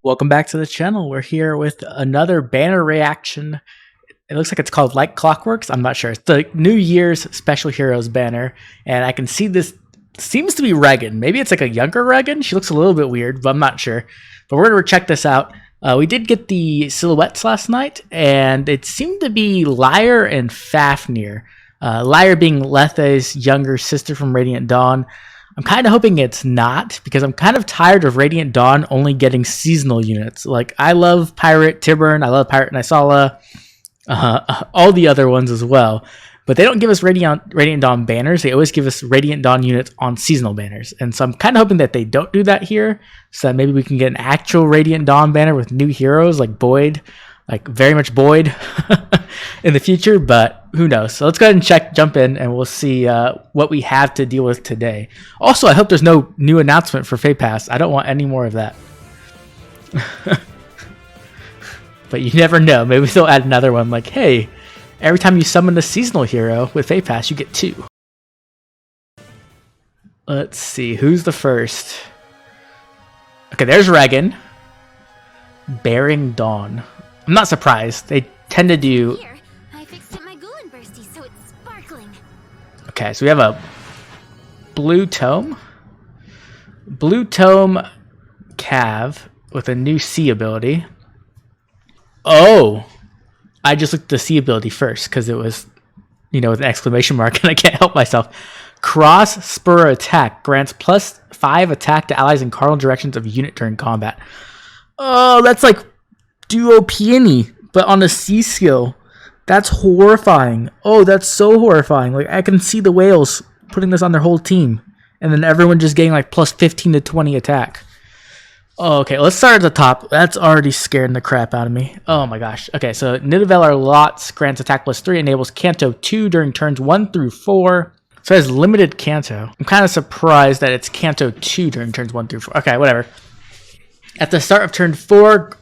Welcome back to the channel. We're here with another banner reaction. It looks like it's called Like Clockworks. I'm not sure. It's the New Year's Special Heroes banner, and I can see this seems to be Reginn. Maybe it's like a younger Reginn. She looks a little bit weird, but I'm not sure. But we're going to check this out. We did get the silhouettes last night, and it seemed to be Lyre and Fafnir. Lyre being Lethe's younger sister from Radiant Dawn. I'm kind of hoping it's not, because I'm kind of tired of Radiant Dawn only getting seasonal units. Like, I love Pirate Tibern, I love Pirate Nysala, all the other ones as well. But they don't give us Radiant Dawn banners. They always give us Radiant Dawn units on seasonal banners. And so I'm kind of hoping that they don't do that here, so that maybe we can get an actual Radiant Dawn banner with new heroes like Boyd, like very much Boyd in the future, but who knows. So let's go ahead and jump in, and we'll see what we have to deal with today. Also, I hope there's no new announcement for FEH Pass. I don't want any more of that. But you never know. Maybe they'll add another one like, hey, every time you summon a seasonal hero with FEH Pass, you get 2. Let's see, who's the first? Okay, there's Reginn. Bearing Dawn. I'm not surprised. They tend to do... Here, I fixed up my Gulin Bursty so it's sparkling. Okay, so we have a blue tome. Blue tome Cav with a new C ability. Oh! I just looked at the C ability first because it was, with an exclamation mark, and I can't help myself. Cross Spur Attack grants +5 attack to allies in cardinal directions of unit during combat. Oh, that's like Duo Peony, but on a C skill. That's horrifying. Oh, that's so horrifying. Like, I can see the whales putting this on their whole team, and then everyone just getting like +15 to 20 attack. Oh, okay, let's start at the top. That's already scaring the crap out of me. Oh my gosh. Okay, so Nidavellir Lots grants attack +3, enables Canto 2 during turns 1 through 4. So it has limited Canto. I'm kind of surprised that it's Canto 2 during turns 1 through 4. Okay, whatever. At the start of turn 4,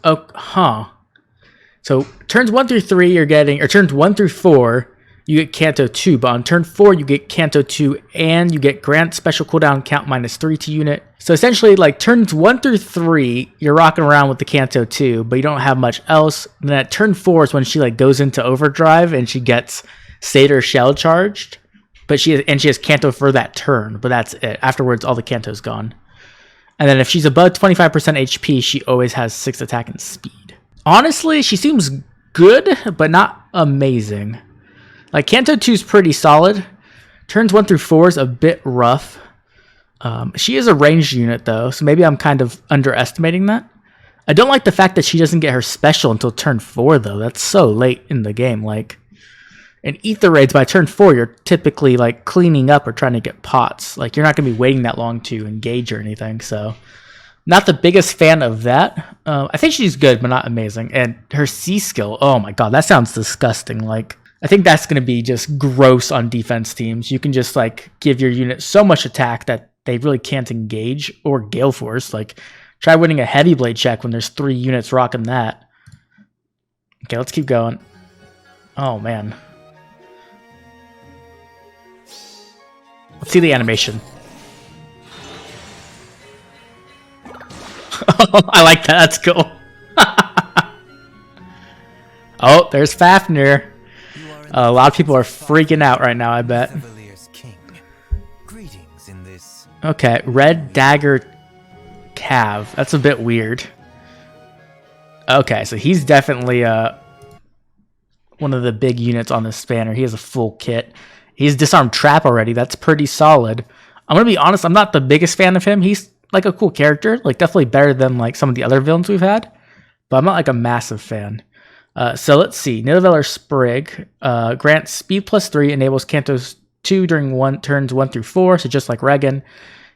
So turns 1 through 3 you're getting, or turns 1 through 4, you get Canto 2, but on turn 4 you get Canto 2 and you get grant special cooldown count -3 to unit. So essentially, like, turns 1 through 3, you're rocking around with the Canto 2, but you don't have much else. And then at turn 4 is when she like goes into overdrive and she gets Satyr Shell charged, but she has Canto for that turn, but that's it. Afterwards, all the Canto's gone. And then if she's above 25% HP, she always has 6 attack and speed. Honestly, she seems good, but not amazing. Like, Canto 2 is pretty solid. Turns 1 through 4 is a bit rough. She is a ranged unit, though, so maybe I'm kind of underestimating that. I don't like the fact that she doesn't get her special until turn 4, though. That's so late in the game. Like, in Ether Raids, by turn 4, you're typically, like, cleaning up or trying to get pots. Like, you're not going to be waiting that long to engage or anything, so... Not the biggest fan of that. I think she's good, but not amazing. And her C skill, oh my god, that sounds disgusting. Like, I think that's going to be just gross on defense teams. You can just, like, give your unit so much attack that they really can't engage, or Gale Force. Like, try winning a Heavy Blade check when there's 3 units rocking that. Okay, let's keep going. Oh, man. Let's see the animation. I like that. That's cool. Oh, there's Fafnir. A lot of people are freaking out right now, I bet. Okay, Red Dagger Cav. That's a bit weird. Okay, so he's definitely one of the big units on this banner. He has a full kit. He's disarmed trap already. That's pretty solid. I'm going to be honest, I'm not the biggest fan of him. He's like a cool character, like definitely better than like some of the other villains we've had, but I'm not like a massive fan. So let's see. Nidavellir Sprig grants speed +3, enables Cantos 2 during turns 1 through 4, so just like Reginn.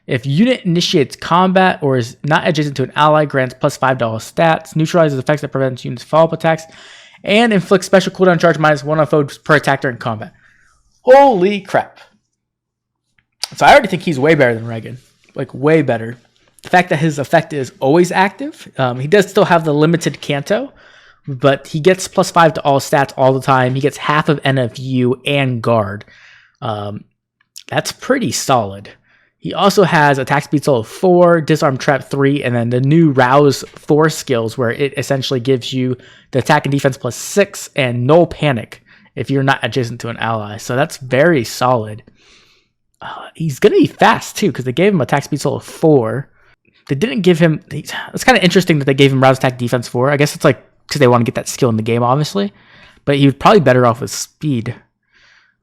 If unit initiates combat or is not adjacent to an ally, grants +5 to all stats, neutralizes effects that prevents units follow-up attacks, and inflicts special cooldown charge -1 on foes per attack during combat. Holy crap. So I already think he's way better than Reginn. Like, way better. The fact that his effect is always active. He does still have the limited Canto, but he gets +5 to all stats all the time. He gets half of NFU and guard. That's pretty solid. He also has attack speed solo 4, disarm trap 3, and then the new rouse 4 skills where it essentially gives you the attack and defense plus 6 and no panic if you're not adjacent to an ally. So that's very solid. He's going to be fast too because they gave him attack speed solo 4. They didn't give him... It's kind of interesting that they gave him rouse attack defense 4. I guess it's like because they want to get that skill in the game, obviously. But he was probably better off with speed. I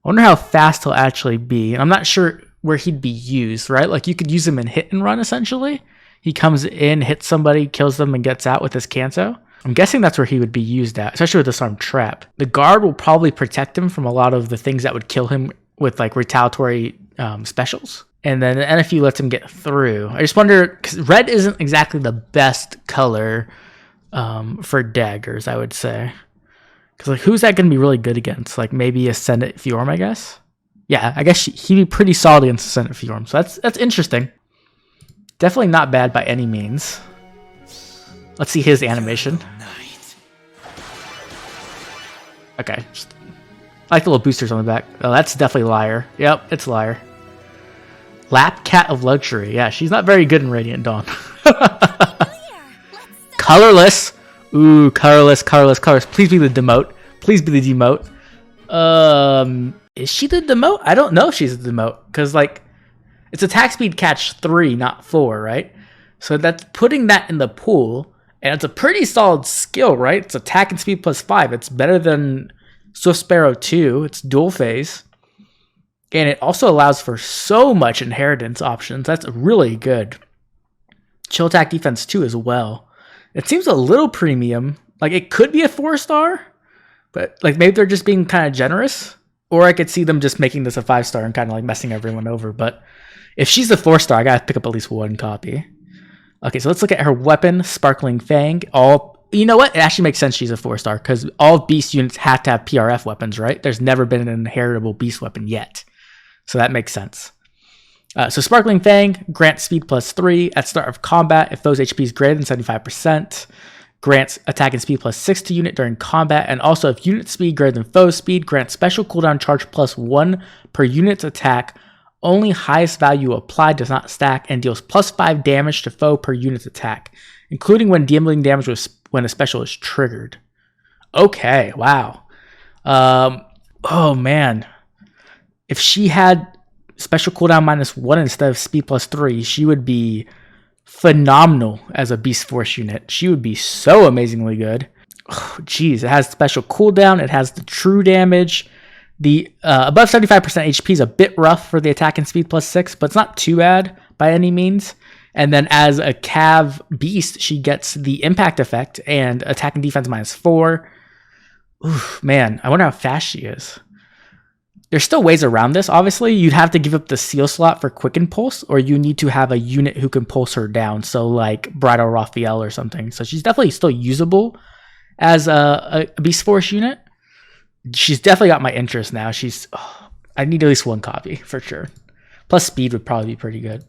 wonder how fast he'll actually be. And I'm not sure where he'd be used, right? Like you could use him in hit and run, essentially. He comes in, hits somebody, kills them, and gets out with his Kanto. I'm guessing that's where he would be used at, especially with disarm trap. The guard will probably protect him from a lot of the things that would kill him with like retaliatory specials. And then the NFU lets him get through. I just wonder, because red isn't exactly the best color for daggers, I would say. Because like, who's that going to be really good against? Like maybe Ascendant Fjorm, I guess. Yeah, I guess he'd be pretty solid against Ascendant Fjorm. So that's interesting. Definitely not bad by any means. Let's see his animation. Okay. I like the little boosters on the back. Oh, that's definitely Liar. Yep, it's Liar. Lap Cat of Luxury. Yeah, she's not very good in Radiant Dawn. Colorless. Ooh, colorless. Please be the demote. Please be the demote. Is she the demote? I don't know if she's the demote. Because, like, it's attack speed catch 3, not 4, right? So that's putting that in the pool. And it's a pretty solid skill, right? It's attack and speed plus 5. It's better than Swift Sparrow 2. It's dual phase. And it also allows for so much inheritance options. That's really good. Chill attack defense 2 as well. It seems a little premium. Like, it could be a 4-star. But, like, maybe they're just being kind of generous. Or I could see them just making this a 5-star and kind of, like, messing everyone over. But if she's a 4-star, I gotta pick up at least one copy. Okay, so let's look at her weapon, Sparkling Fang. You know what? It actually makes sense she's a 4-star. Because all beast units have to have PRF weapons, right? There's never been an inheritable beast weapon yet. So that makes sense. So Sparkling Fang grants speed plus 3 at start of combat if foe's HP is greater than 75%. Grants attack and speed plus 6 to unit during combat. And also if unit speed greater than foe's speed, grants special cooldown charge plus 1 per unit's attack. Only highest value applied, does not stack, and deals plus 5 damage to foe per unit's attack, including when dealing damage when a special is triggered. Okay, wow. Oh man. If she had special cooldown minus 1 instead of speed plus 3, she would be phenomenal as a Beast Force unit. She would be so amazingly good. Oh, geez, it has special cooldown. It has the true damage. The above 75% HP is a bit rough for the attack and speed plus 6, but it's not too bad by any means. And then as a Cav Beast, she gets the impact effect and attack and defense minus 4. Oof, man, I wonder how fast she is. There's still ways around this. Obviously, you'd have to give up the seal slot for Quicken Pulse, or you need to have a unit who can pulse her down. So like Bridal Raphael or something. So she's definitely still usable as a Beast Force unit. She's definitely got my interest now. I need at least one copy for sure. Plus speed would probably be pretty good.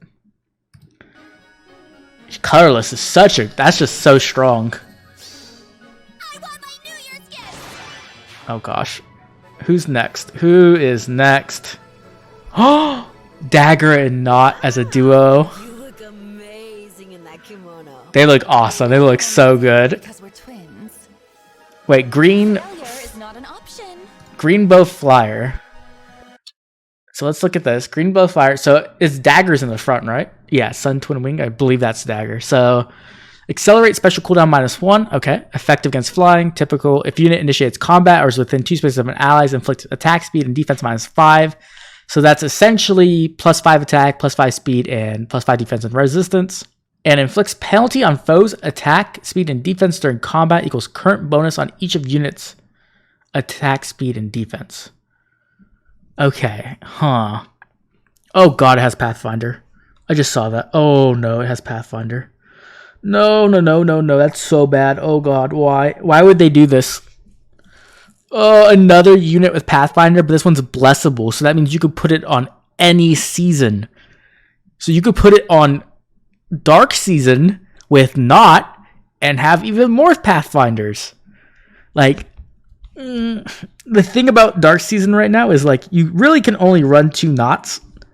Colorless is that's just so strong. I want my New Year's gift. Oh gosh. Who's next? Who is next? Oh, Dagger and Knot as a duo. You look amazing in that kimono. They look awesome. They look so good. Because we're twins. Wait, green Failure is not an option. green bow flyer. So let's look at this. Green bow flyer. So it's Dagger's in the front, right? Yeah, Sun Twin Wing. I believe that's Dagger. So accelerate special cooldown minus 1. Okay. Effective against flying. Typical. If unit initiates combat or is within 2 spaces of an ally's, inflict attack speed and defense minus 5. So that's essentially plus 5 attack, plus 5 speed, and plus 5 defense and resistance. And inflicts penalty on foes' attack, speed, and defense during combat equals current bonus on each of units' attack, speed, and defense. Okay. Huh. Oh god, it has Pathfinder. I just saw that. Oh no, it has Pathfinder. No. That's so bad. Oh god, why? Why would they do this? Oh, another unit with Pathfinder, but this one's blessable. So that means you could put it on any season. So you could put it on Dark Season with Knot and have even more Pathfinders. Like, the thing about Dark Season right now is like you really can only run 2 Knots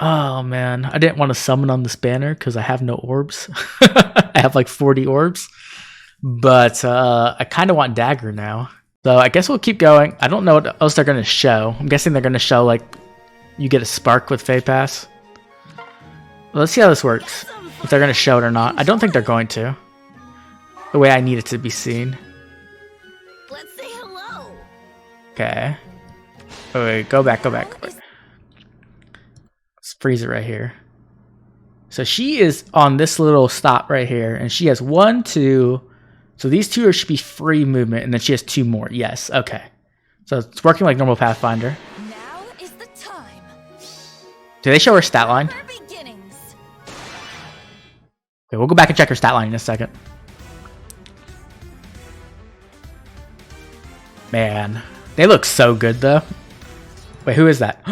Oh man, I didn't want to summon on this banner because I have no orbs. I have like 40 orbs. But I kind of want Dagger now. So I guess we'll keep going. I don't know what else they're going to show. I'm guessing they're going to show like you get a spark with Feh Pass. Let's see how this works. If they're going to show it or not. I don't think they're going to. The way I need it to be seen. Let's say hello. Okay. Oh, wait, go back. Let's freeze it right here. So she is on this little stop right here, and she has 1, 2. So these 2 should be free movement, and then she has 2 more. Yes, okay. So it's working like normal Pathfinder. Now is the time. Do they show her stat line? For beginnings. Okay, we'll go back and check her stat line in a second. Man, they look so good though. Wait, who is that?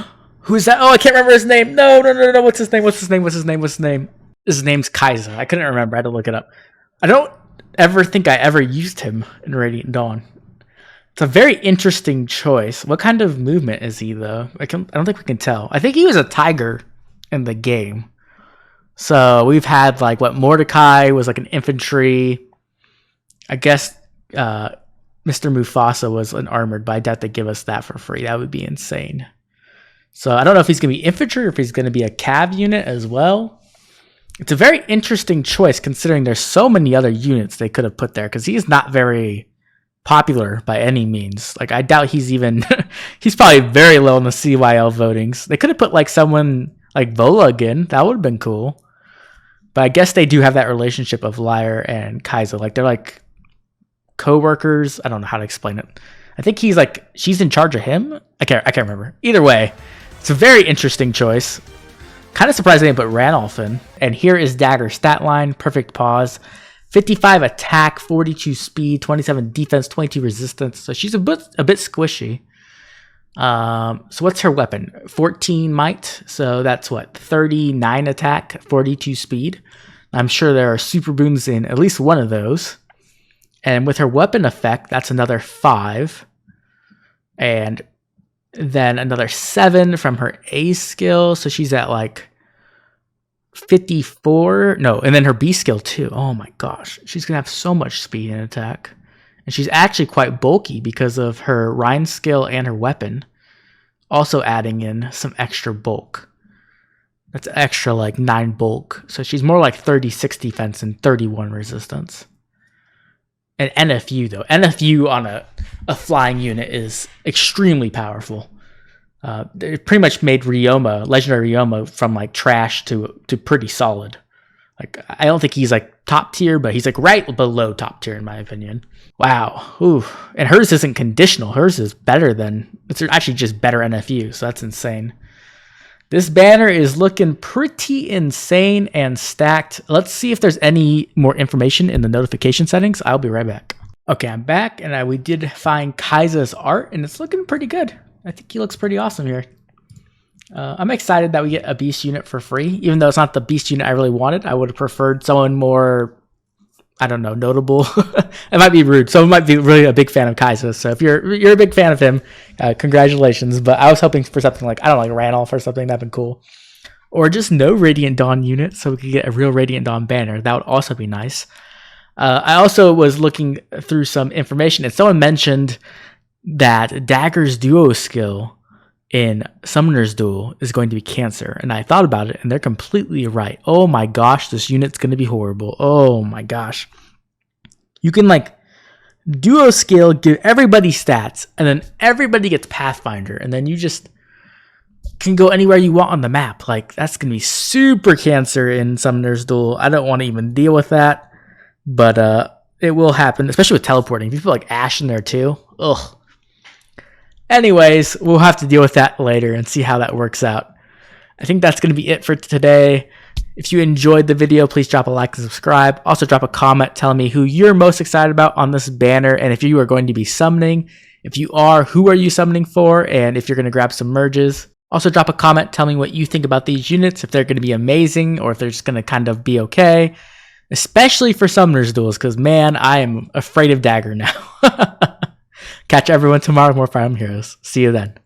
Who is that? Oh, I can't remember his name. No. What's his name? His name's Kaiser. I couldn't remember. I had to look it up. I don't ever think I ever used him in Radiant Dawn. It's a very interesting choice. What kind of movement is he though? I don't think we can tell. I think he was a tiger in the game. So we've had like what Mordecai was like an infantry. I guess Mr. Mufasa was an armored, but I doubt they give us that for free. That would be insane. So I don't know if he's going to be infantry or if he's going to be a cav unit as well. It's a very interesting choice considering there's so many other units they could have put there because he's not very popular by any means. Like I doubt he's even, he's probably very low in the CYL votings. They could have put like someone like Vola again. That would have been cool. But I guess they do have that relationship of Lyre and Kaiser. Like they're like co-workers. I don't know how to explain it. I think he's like, she's in charge of him. I can't remember. Either way, it's a very interesting choice. Kind of surprised they didn't put Ranulf in. And here is Dagger's stat line. Perfect pause. 55 attack, 42 speed, 27 defense, 22 resistance. So she's a bit squishy. So what's her weapon? 14 might. So that's what? 39 attack, 42 speed. I'm sure there are super boons in at least one of those. And with her weapon effect, that's another 5. And then another 7 from her A skill. So she's at like 54. No, and then her B skill too. Oh my gosh. She's going to have so much speed and attack. And she's actually quite bulky because of her Rhine skill and her weapon. Also adding in some extra bulk. That's extra like 9 bulk. So she's more like 36 defense and 31 resistance. And NFU though. NFU on a flying unit is extremely powerful. They pretty much made Ryoma, legendary Ryoma, from like trash to pretty solid. Like I don't think he's like top tier, but he's like right below top tier in my opinion. Wow. Ooh. And hers isn't conditional. Hers is better than, it's actually just better NFU. So that's insane. This banner is looking pretty insane and stacked. Let's see if there's any more information in the notification settings. I'll be right back. Okay, I'm back, and we did find Kaiser's art, and it's looking pretty good. I think he looks pretty awesome here. I'm excited that we get a beast unit for free, even though it's not the beast unit I really wanted. I would have preferred someone more, I don't know, notable. It might be rude. Someone might be really a big fan of Kaiser. So if you're a big fan of him, congratulations. But I was hoping for something like, I don't know, like Ranulf or something. That'd been cool. Or just no Radiant Dawn unit so we could get a real Radiant Dawn banner. That would also be nice. I also was looking through some information, and someone mentioned that Dagger's duo skill in Summoner's Duel is going to be Cancer. And I thought about it, and they're completely right. Oh my gosh, this unit's going to be horrible. Oh my gosh. You can like duo skill, give everybody stats, and then everybody gets Pathfinder, and then you just can go anywhere you want on the map. Like that's going to be super Cancer in Summoner's Duel. I don't want to even deal with that, but it will happen, especially with teleporting. People like Ash in there too. Ugh. Anyways, we'll have to deal with that later and see how that works out. I think that's going to be it for today. If you enjoyed the video, please drop a like and subscribe. Also drop a comment telling me who you're most excited about on this banner and if you are going to be summoning. If you are, who are you summoning for? And if you're going to grab some merges. Also drop a comment telling me what you think about these units, if they're going to be amazing or if they're just going to kind of be okay. Especially for Summoner's Duels, because man, I am afraid of Dagger now. Catch everyone tomorrow with more Fire Emblem Heroes. See you then.